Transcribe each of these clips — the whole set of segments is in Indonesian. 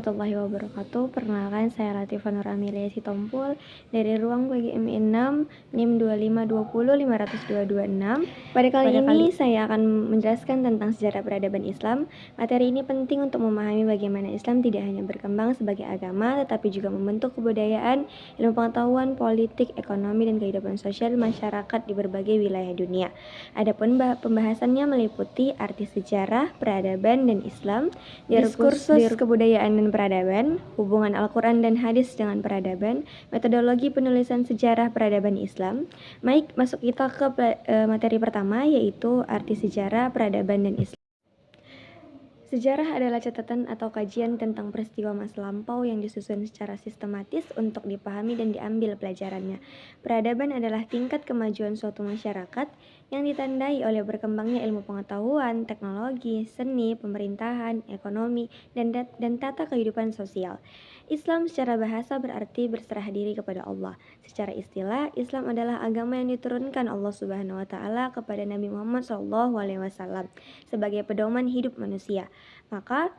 warahmatullahi wabarakatuh. Perkenalkan, saya Latifah Nur Amelia Sitompul dari ruang PGMI 6 NIM 252050226. Pada kali ini saya akan menjelaskan tentang sejarah peradaban Islam. Materi ini penting untuk memahami bagaimana Islam tidak hanya berkembang sebagai agama, tetapi juga membentuk kebudayaan, ilmu pengetahuan, politik, ekonomi, dan kehidupan sosial masyarakat di berbagai wilayah dunia. Adapun pembahasannya meliputi arti sejarah, peradaban, dan Islam, diskursus kebudayaan dan peradaban, hubungan Al-Quran dan hadis dengan peradaban, metodologi penulisan sejarah peradaban Islam. Baik, masuk kita ke materi pertama, yaitu arti sejarah, peradaban, dan Islam. Sejarah adalah catatan atau kajian tentang peristiwa masa lampau yang disusun secara sistematis untuk dipahami dan diambil pelajarannya. Peradaban adalah tingkat kemajuan suatu masyarakat yang ditandai oleh berkembangnya ilmu pengetahuan, teknologi, seni, pemerintahan, ekonomi, dan tata kehidupan sosial. Islam secara bahasa berarti berserah diri kepada Allah. Secara istilah, Islam adalah agama yang diturunkan Allah Subhanahu wa taala kepada Nabi Muhammad SAW sebagai pedoman hidup manusia. Maka,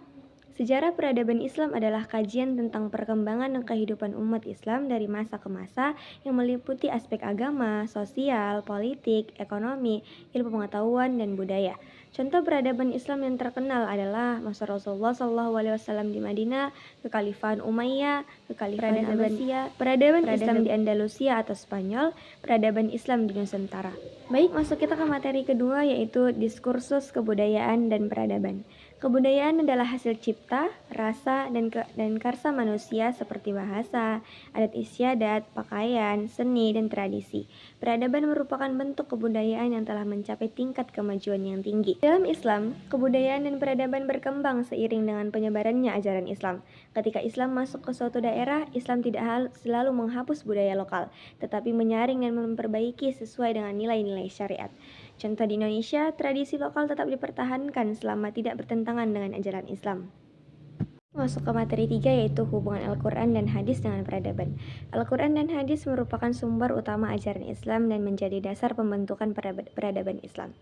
sejarah peradaban Islam adalah kajian tentang perkembangan dan kehidupan umat Islam dari masa ke masa yang meliputi aspek agama, sosial, politik, ekonomi, ilmu pengetahuan, dan budaya. Contoh peradaban Islam yang terkenal adalah masa Rasulullah SAW di Madinah, kekhalifahan Umayyah, kekhalifahan Abbasiyah, peradaban Islam di Andalusia atau Spanyol, peradaban Islam di Nusantara. Baik, masuk kita ke materi kedua, yaitu diskursus kebudayaan dan peradaban. Kebudayaan adalah hasil cipta, rasa, dan karsa manusia seperti bahasa, adat istiadat, pakaian, seni, dan tradisi. Peradaban merupakan bentuk kebudayaan yang telah mencapai tingkat kemajuan yang tinggi. Dalam Islam, kebudayaan dan peradaban berkembang seiring dengan penyebarannya ajaran Islam. Ketika Islam masuk ke suatu daerah, Islam tidak selalu menghapus budaya lokal, tetapi menyaring dan memperbaiki sesuai dengan nilai-nilai syariat. Contoh di Indonesia, tradisi lokal tetap dipertahankan selama tidak bertentangan dengan ajaran Islam. Masuk ke materi 3, yaitu hubungan Al-Quran dan hadis dengan peradaban. Al-Quran dan hadis merupakan sumber utama ajaran Islam dan menjadi dasar pembentukan peradaban Islam.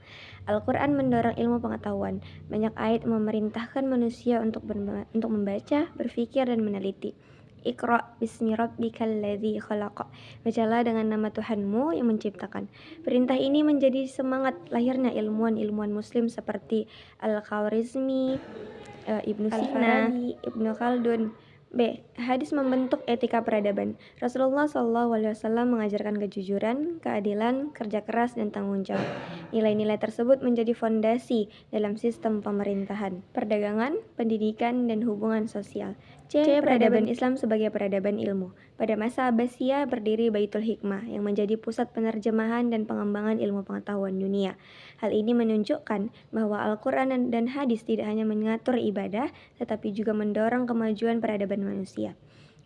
Al-Quran mendorong ilmu pengetahuan. Banyak ayat memerintahkan manusia untuk membaca, berpikir, dan meneliti. Iqra bismi rabbikal ladzi khalaq. Bacalah dengan nama Tuhanmu yang menciptakan. Perintah ini menjadi semangat lahirnya ilmuwan-ilmuwan muslim seperti Al-Khwarizmi, Ibnu Sina, Ibnu Khaldun. B. Hadis membentuk etika peradaban. Rasulullah SAW mengajarkan kejujuran, keadilan, kerja keras, dan tanggung jawab. Nilai-nilai tersebut menjadi fondasi dalam sistem pemerintahan, perdagangan, pendidikan, dan hubungan sosial. C. Peradaban Islam sebagai peradaban ilmu. Pada masa Abbasiyah berdiri Baitul Hikmah yang menjadi pusat penerjemahan dan pengembangan ilmu pengetahuan dunia. Hal ini menunjukkan bahwa Al-Quran dan hadis tidak hanya mengatur ibadah, tetapi juga mendorong kemajuan peradaban manusia.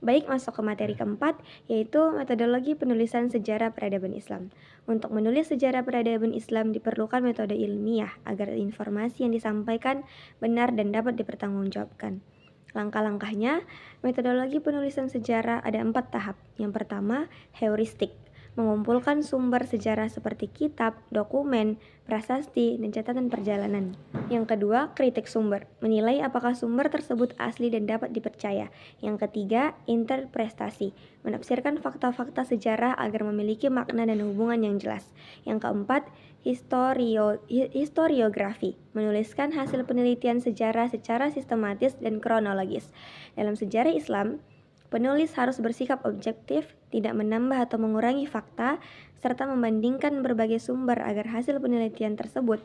Baik, masuk ke materi keempat, yaitu metodologi penulisan sejarah peradaban Islam. Untuk menulis sejarah peradaban Islam diperlukan metode ilmiah agar informasi yang disampaikan benar dan dapat dipertanggungjawabkan. Langkah-langkahnya, metodologi penulisan sejarah ada 4 tahap. Yang pertama, heuristik, mengumpulkan sumber sejarah seperti kitab, dokumen, prasasti, dan catatan perjalanan. Yang kedua, kritik sumber, menilai apakah sumber tersebut asli dan dapat dipercaya. Yang ketiga, interpretasi, menafsirkan fakta-fakta sejarah agar memiliki makna dan hubungan yang jelas. Yang keempat, historiografi, menuliskan hasil penelitian sejarah secara sistematis dan kronologis. Dalam sejarah Islam, penulis harus bersikap objektif, tidak menambah atau mengurangi fakta, serta membandingkan berbagai sumber agar hasil penelitian tersebut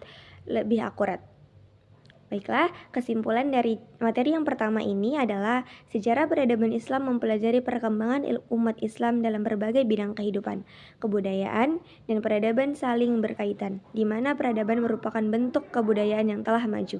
lebih akurat. Baiklah, kesimpulan dari materi yang pertama ini adalah sejarah peradaban Islam mempelajari perkembangan umat Islam dalam berbagai bidang kehidupan, kebudayaan, dan peradaban saling berkaitan, di mana peradaban merupakan bentuk kebudayaan yang telah maju.